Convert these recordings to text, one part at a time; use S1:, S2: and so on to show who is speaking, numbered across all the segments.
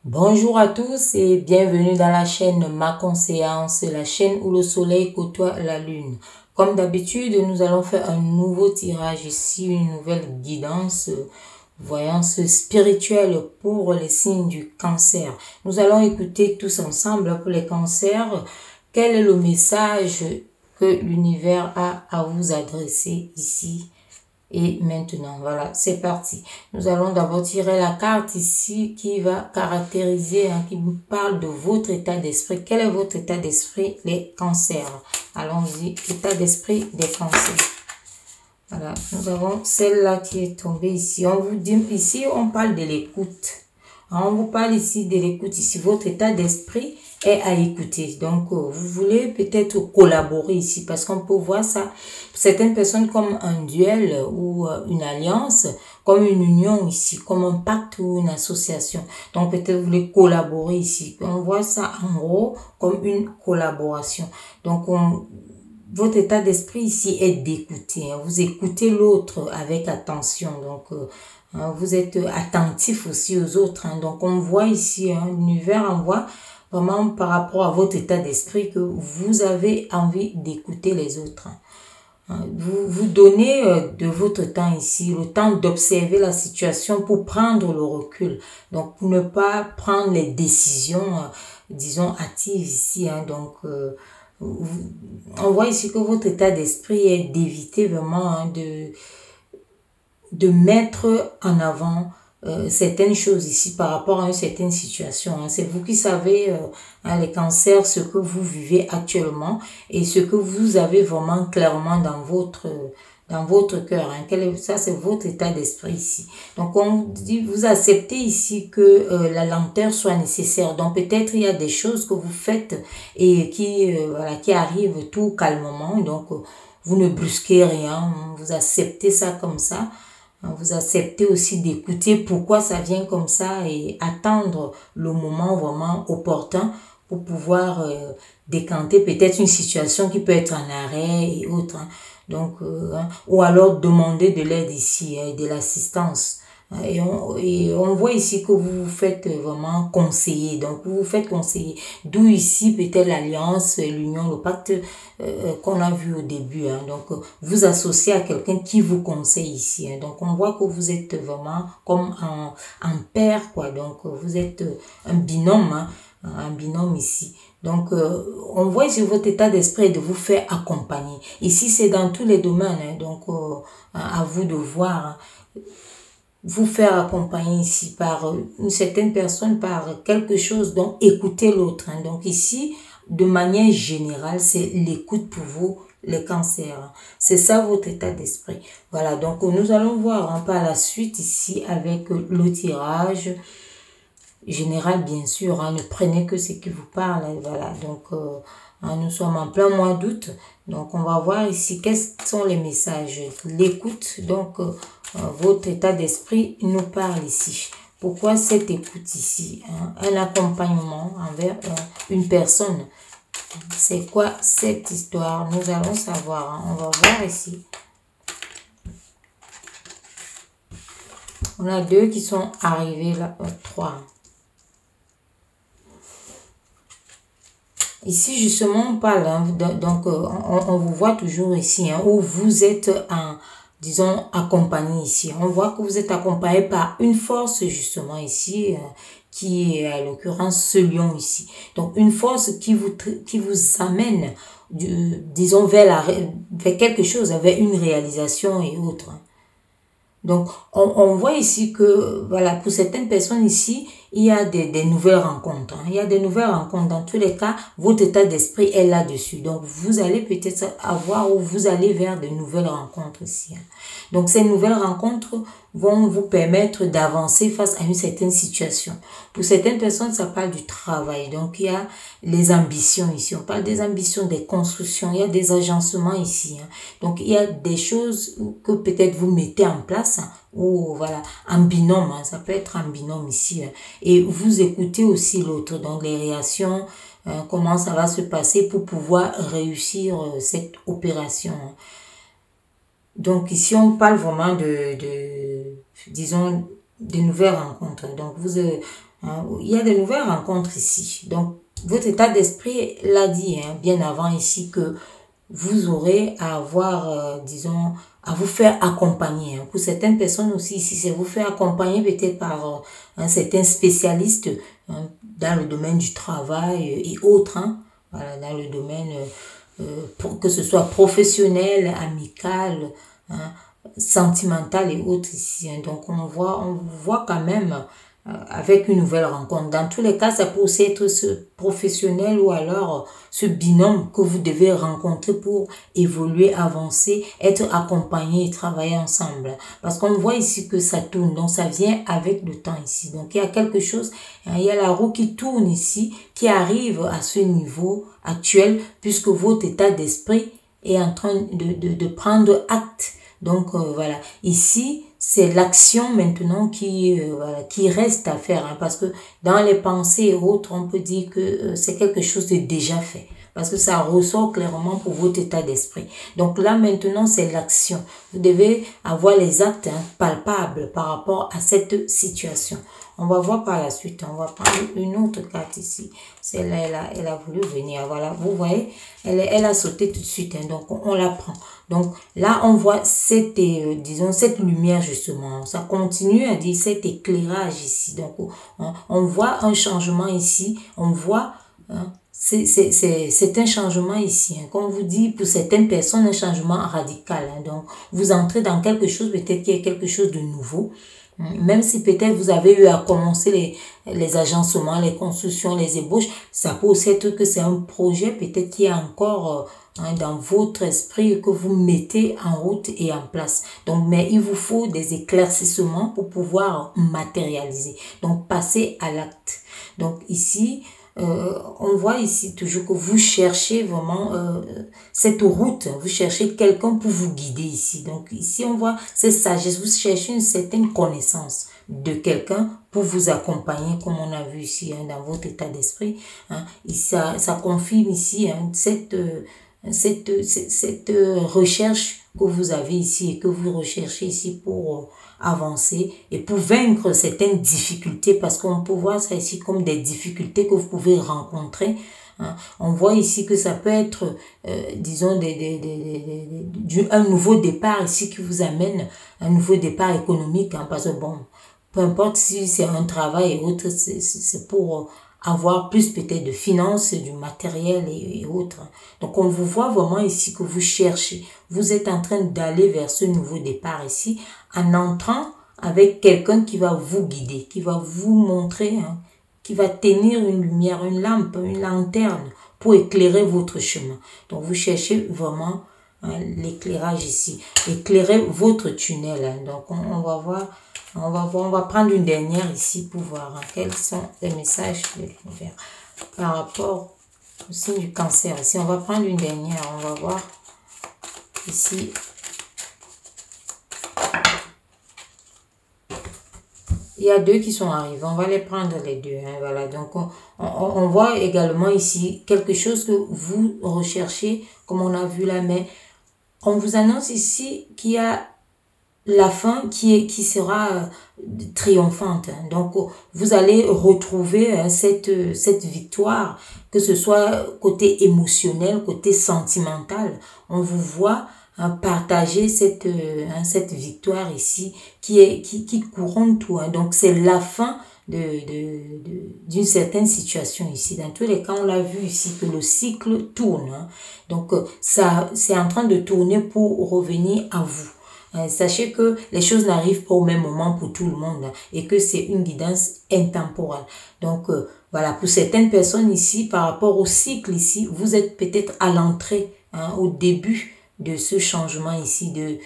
S1: Bonjour à tous et bienvenue dans la chaîne Ma Conseillance, la chaîne où le soleil côtoie la lune. Comme d'habitude, nous allons faire un nouveau tirage ici, une nouvelle guidance, voyance spirituelle pour les signes du cancer. Nous allons écouter tous ensemble pour les cancers, quel est le message que l'univers a à vous adresser ici. Et maintenant, voilà, c'est parti. Nous allons d'abord tirer la carte ici qui va caractériser, qui vous parle de votre état d'esprit. Quel est votre état d'esprit, les cancers? Allons-y, état d'esprit des cancers. Voilà, nous avons celle-là qui est tombée ici. On vous dit, ici, on parle de l'écoute. On vous parle ici de l'écoute. Ici, votre état d'esprit est à écouter. Donc, vous voulez peut-être collaborer ici parce qu'on peut voir ça pour certaines personnes comme un duel ou une alliance, comme une union ici, comme un pacte ou une association. Donc, peut-être vous voulez collaborer ici. On voit ça en gros comme une collaboration. Donc, votre état d'esprit ici est d'écouter. Vous écoutez l'autre avec attention. Donc, vous êtes attentif aussi aux autres. Donc, on voit ici, l'univers envoie vraiment par rapport à votre état d'esprit que vous avez envie d'écouter les autres. Vous donnez de votre temps ici, le temps d'observer la situation pour prendre le recul. Donc, pour ne pas prendre les décisions, disons, hâtives ici. Donc, on voit ici que votre état d'esprit est d'éviter vraiment de mettre en avant certaines choses ici par rapport à une certaine situation. C'est vous qui savez, les cancers, ce que vous vivez actuellement et ce que vous avez vraiment clairement dans votre cœur. Ça, c'est votre état d'esprit ici. Donc, on dit, vous acceptez ici que la lenteur soit nécessaire. Donc, peut-être il y a des choses que vous faites et qui arrivent tout calmement. Donc, vous ne brusquez rien. Vous acceptez ça comme ça. Vous acceptez aussi d'écouter pourquoi ça vient comme ça et attendre le moment vraiment opportun pour pouvoir décanter peut-être une situation qui peut être en arrêt et autres. Donc, ou alors demander de l'aide ici, de l'assistance. Et on voit ici que vous vous faites vraiment conseiller. Donc, vous vous faites conseiller. D'où ici peut-être l'alliance, l'union, le pacte qu'on a vu au début. Donc, vous associez à quelqu'un qui vous conseille ici. Donc, on voit que vous êtes vraiment comme un père, quoi. Donc, vous êtes un binôme, un binôme ici. Donc, on voit ici votre état d'esprit de vous faire accompagner. Ici, c'est dans tous les domaines. Donc, à vous de voir. Vous faire accompagner ici par une certaine personne, par quelque chose, donc écoutez l'autre. Donc ici, de manière générale, c'est l'écoute pour vous, les cancers. C'est ça votre état d'esprit. Voilà, donc nous allons voir par la suite ici avec le tirage général, bien sûr. Ne prenez que ce qui vous parle. Voilà, donc nous sommes en plein mois d'août. Donc on va voir ici quels sont les messages. L'écoute, donc votre état d'esprit nous parle ici. Pourquoi cette écoute ici? Un accompagnement envers une personne. C'est quoi cette histoire? Nous allons savoir. On va voir ici. On a deux qui sont arrivés là. Trois. Ici, justement, on parle. Donc, on vous voit toujours ici. Où vous êtes disons, accompagné ici. On voit que vous êtes accompagné par une force, justement, ici, qui est, à l'occurrence, ce lion ici. Donc, une force qui vous amène, disons, vers quelque chose, vers une réalisation et autres. Donc, on voit ici que, voilà, pour certaines personnes ici, il y a des nouvelles rencontres. Il y a des nouvelles rencontres. Dans tous les cas, votre état d'esprit est là-dessus. Donc, vous allez peut-être avoir ou vous allez vers de nouvelles rencontres ici. Donc, ces nouvelles rencontres vont vous permettre d'avancer face à une certaine situation. Pour certaines personnes, ça parle du travail. Donc, il y a les ambitions ici. On parle des ambitions, des constructions. Il y a des agencements ici. Donc, il y a des choses que peut-être vous mettez en place ou voilà, en binôme. Ça peut être en binôme ici. Et vous écoutez aussi l'autre. Donc, les réactions, comment ça va se passer pour pouvoir réussir cette opération. Donc, ici, on parle vraiment disons, de nouvelles rencontres. Donc, Hein. Il y a de nouvelles rencontres ici. Donc, votre état d'esprit l'a dit bien avant ici que vous aurez à avoir, disons, à vous faire accompagner. Hein. Pour certaines personnes aussi ici, c'est vous faire accompagner peut-être par un certain spécialiste dans le domaine du travail et autres. Hein. Voilà, dans le domaine, pour que ce soit professionnel, amical, hein, sentimental et autres ici. Hein. Donc on voit quand même avec une nouvelle rencontre. Dans tous les cas, ça peut aussi être ce professionnel ou alors ce binôme que vous devez rencontrer pour évoluer, avancer, être accompagné et travailler ensemble. Parce qu'on voit ici que ça tourne, donc ça vient avec le temps ici. Donc il y a quelque chose, il y a la roue qui tourne ici, qui arrive à ce niveau actuel, puisque votre état d'esprit est en train de prendre acte. Donc voilà, ici c'est l'action maintenant qui reste à faire, hein, parce que dans les pensées et autres, on peut dire que c'est quelque chose de déjà fait, parce que ça ressort clairement pour votre état d'esprit. Donc là maintenant c'est l'action. Vous devez avoir les actes palpables par rapport à cette situation. On va voir par la suite. On va prendre une autre carte ici. Celle-là, elle a voulu venir. Voilà, vous voyez, elle a sauté tout de suite. Hein, donc, on la prend. Donc, là, on voit cette, disons, cette lumière, justement. Ça continue à dire cet éclairage ici. Donc, on voit un changement ici. On voit... Hein, c'est un changement ici. Hein. Comme on vous dit, pour certaines personnes, un changement radical. Hein. Donc, vous entrez dans quelque chose, peut-être qu'il y a quelque chose de nouveau. Même si peut-être vous avez eu à commencer les agencements, les constructions, les ébauches, ça peut aussi être que c'est un projet peut-être qui est encore dans votre esprit que vous mettez en route et en place. Donc, mais il vous faut des éclaircissements pour pouvoir matérialiser. Donc, passer à l'acte. Donc, ici... on voit ici toujours que vous cherchez vraiment cette route, vous cherchez quelqu'un pour vous guider ici. Donc ici on voit cette sagesse, vous cherchez une certaine connaissance de quelqu'un pour vous accompagner, comme on a vu ici hein, dans votre état d'esprit. Hein. Ça confirme ici hein, cette recherche que vous avez ici et que vous recherchez ici pour avancer et pour vaincre certaines difficultés, parce qu'on peut voir ça ici comme des difficultés que vous pouvez rencontrer. Hein. On voit ici que ça peut être, disons, un nouveau départ ici qui vous amène un nouveau départ économique, hein, parce que bon, peu importe si c'est un travail et autres, c'est pour avoir plus peut-être de finances, du matériel et autres. Donc, on vous voit vraiment ici que vous cherchez. Vous êtes en train d'aller vers ce nouveau départ ici en entrant avec quelqu'un qui va vous guider, qui va vous montrer, hein, qui va tenir une lumière, une lampe, une lanterne pour éclairer votre chemin. Donc, vous cherchez vraiment hein, l'éclairage ici. Éclairer votre tunnel. Hein. Donc, on va voir... On va prendre une dernière ici pour voir hein, quels sont les messages de l'univers par rapport au signe du cancer. Ici, on va prendre une dernière. On va voir ici. Il y a deux qui sont arrivés. On va les prendre les deux. Hein, voilà. Donc, on voit également ici quelque chose que vous recherchez, comme on a vu là. Mais on vous annonce ici qu'il y a la fin qui sera triomphante. Hein. Donc, vous allez retrouver hein, cette victoire, que ce soit côté émotionnel, côté sentimental. On vous voit hein, partager cette victoire ici qui couronne tout. Hein. Donc, c'est la fin d'une certaine situation ici. Dans tous les cas, on l'a vu ici que le cycle tourne. Hein. Donc, ça, c'est en train de tourner pour revenir à vous. Sachez que les choses n'arrivent pas au même moment pour tout le monde hein, et que c'est une guidance intemporelle. Donc, voilà, pour certaines personnes ici, par rapport au cycle ici, vous êtes peut-être à l'entrée, hein, au début de ce changement ici, de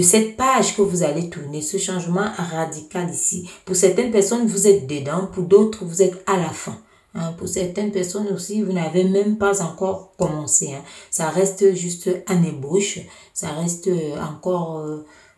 S1: cette page que vous allez tourner, ce changement radical ici. Pour certaines personnes, vous êtes dedans, pour d'autres, vous êtes à la fin. Hein, pour certaines personnes aussi, vous n'avez même pas encore commencé. Hein. Ça reste juste un ébauche. Ça reste encore,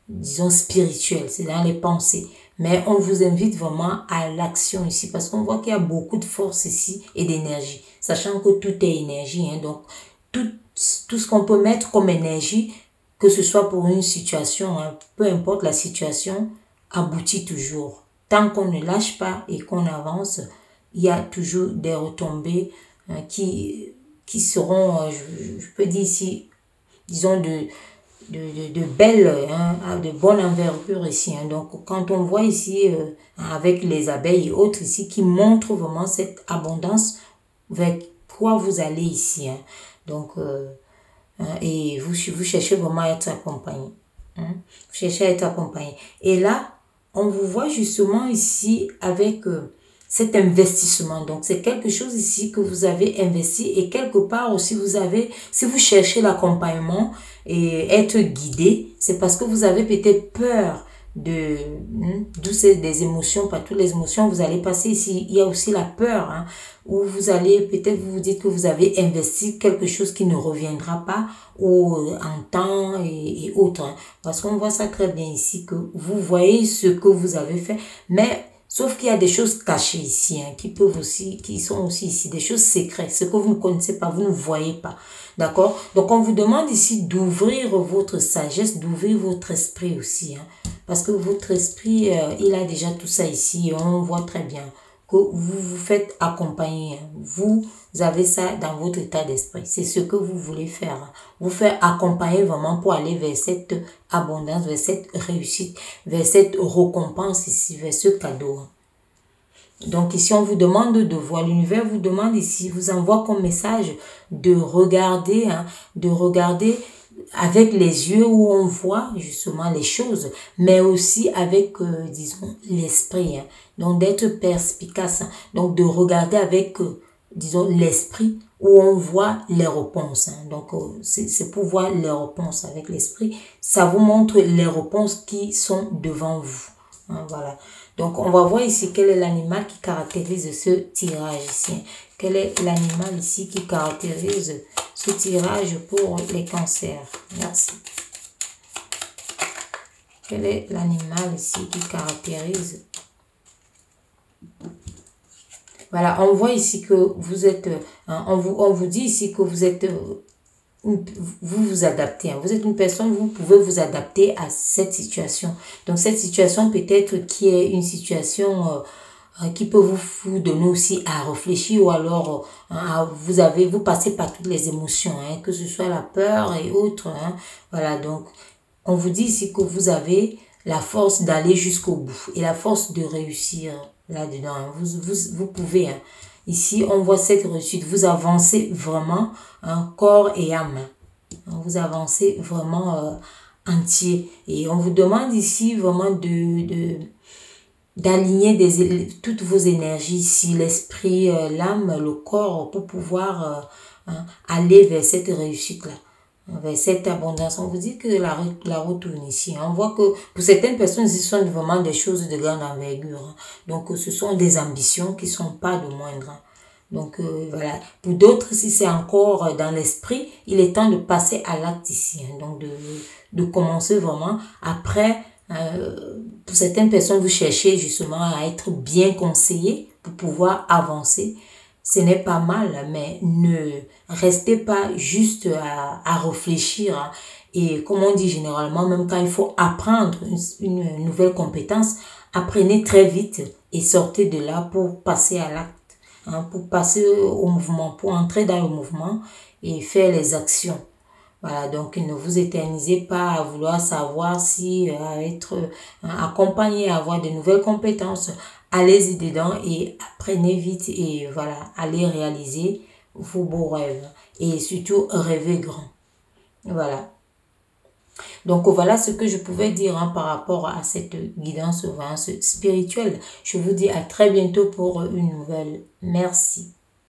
S1: disons, spirituel. C'est dans les pensées. Mais on vous invite vraiment à l'action ici. Parce qu'on voit qu'il y a beaucoup de force ici et d'énergie. Sachant que tout est énergie. Hein, donc, tout ce qu'on peut mettre comme énergie, que ce soit pour une situation, hein, peu importe la situation, aboutit toujours. tant qu'on ne lâche pas et qu'on avance, il y a toujours des retombées qui seront, je peux dire ici, disons de belles, de bonne envergure ici. Donc, quand on voit ici, avec les abeilles et autres ici, qui montrent vraiment cette abondance vers quoi vous allez ici. Donc, et vous cherchez vraiment à être accompagné. Vous cherchez à être accompagné. Et là, on vous voit justement ici avec cet investissement. Donc, c'est quelque chose ici que vous avez investi et quelque part aussi vous avez, si vous cherchez l'accompagnement et être guidé, c'est parce que vous avez peut-être peur d'où c'est des émotions, pas toutes les émotions, vous allez passer ici. Il y a aussi la peur, où vous allez, peut-être vous vous dites que vous avez investi quelque chose qui ne reviendra pas ou en temps et autres. Parce qu'on voit ça très bien ici, que vous voyez ce que vous avez fait, mais sauf qu'il y a des choses cachées ici, qui sont aussi ici, des choses secrètes, ce que vous ne connaissez pas, vous ne voyez pas. D'accord? Donc, on vous demande ici d'ouvrir votre sagesse, d'ouvrir votre esprit aussi. Parce que votre esprit, il a déjà tout ça ici. Et on voit très bien que vous vous faites accompagner. Vous avez ça dans votre état d'esprit. C'est ce que vous voulez faire. Vous faire accompagner vraiment pour aller vers cette abondance, vers cette réussite, vers cette récompense ici, vers ce cadeau. Donc ici, on vous demande de voir, l'univers vous demande ici, vous envoie comme message de regarder avec les yeux où on voit justement les choses, mais aussi avec, disons, l'esprit. Donc d'être perspicace, donc de regarder avec, disons, l'esprit où on voit les réponses. Donc c'est pour voir les réponses avec l'esprit. Ça vous montre les réponses qui sont devant vous. Voilà. Donc, on va voir ici quel est l'animal qui caractérise ce tirage ici. Quel est l'animal ici qui caractérise ce tirage pour les cancers? Merci. Quel est l'animal ici qui caractérise? Voilà, on voit ici que vous êtes, on vous dit ici que vous êtes, vous vous adaptez. Vous êtes une personne, vous pouvez vous adapter à cette situation. Donc, cette situation peut-être qui est une situation qui peut vous donner aussi à réfléchir ou alors vous passez par toutes les émotions, que ce soit la peur et autres. Voilà, donc, on vous dit ici que vous avez la force d'aller jusqu'au bout et la force de réussir là-dedans. Vous pouvez... Ici, on voit cette réussite. Vous avancez vraiment corps et âme. Vous avancez vraiment entier. Et on vous demande ici vraiment d'aligner toutes vos énergies ici, l'esprit, l'âme, le corps, pour pouvoir aller vers cette réussite-là, vers cette abondance. On vous dit que la route tourne ici. On voit que pour certaines personnes, ce sont vraiment des choses de grande envergure. Donc, ce sont des ambitions qui ne sont pas de moindre. Donc, voilà. Pour d'autres, si c'est encore dans l'esprit, il est temps de passer à l'acte ici. Donc, de commencer vraiment. Après, pour certaines personnes, vous cherchez justement à être bien conseillé pour pouvoir avancer. Ce n'est pas mal, mais ne restez pas juste à réfléchir. Et comme on dit généralement, même quand il faut apprendre une nouvelle compétence, apprenez très vite et sortez de là pour passer à l'acte. Pour passer au mouvement, pour entrer dans le mouvement et faire les actions. Voilà, donc ne vous éternisez pas à vouloir savoir si être accompagné, avoir de nouvelles compétences. Allez-y dedans et apprenez vite et voilà, allez réaliser vos beaux rêves. Et surtout, rêvez grand. Voilà. Donc voilà ce que je pouvais dire par rapport à cette guidance spirituelle. Je vous dis à très bientôt pour une nouvelle. Merci.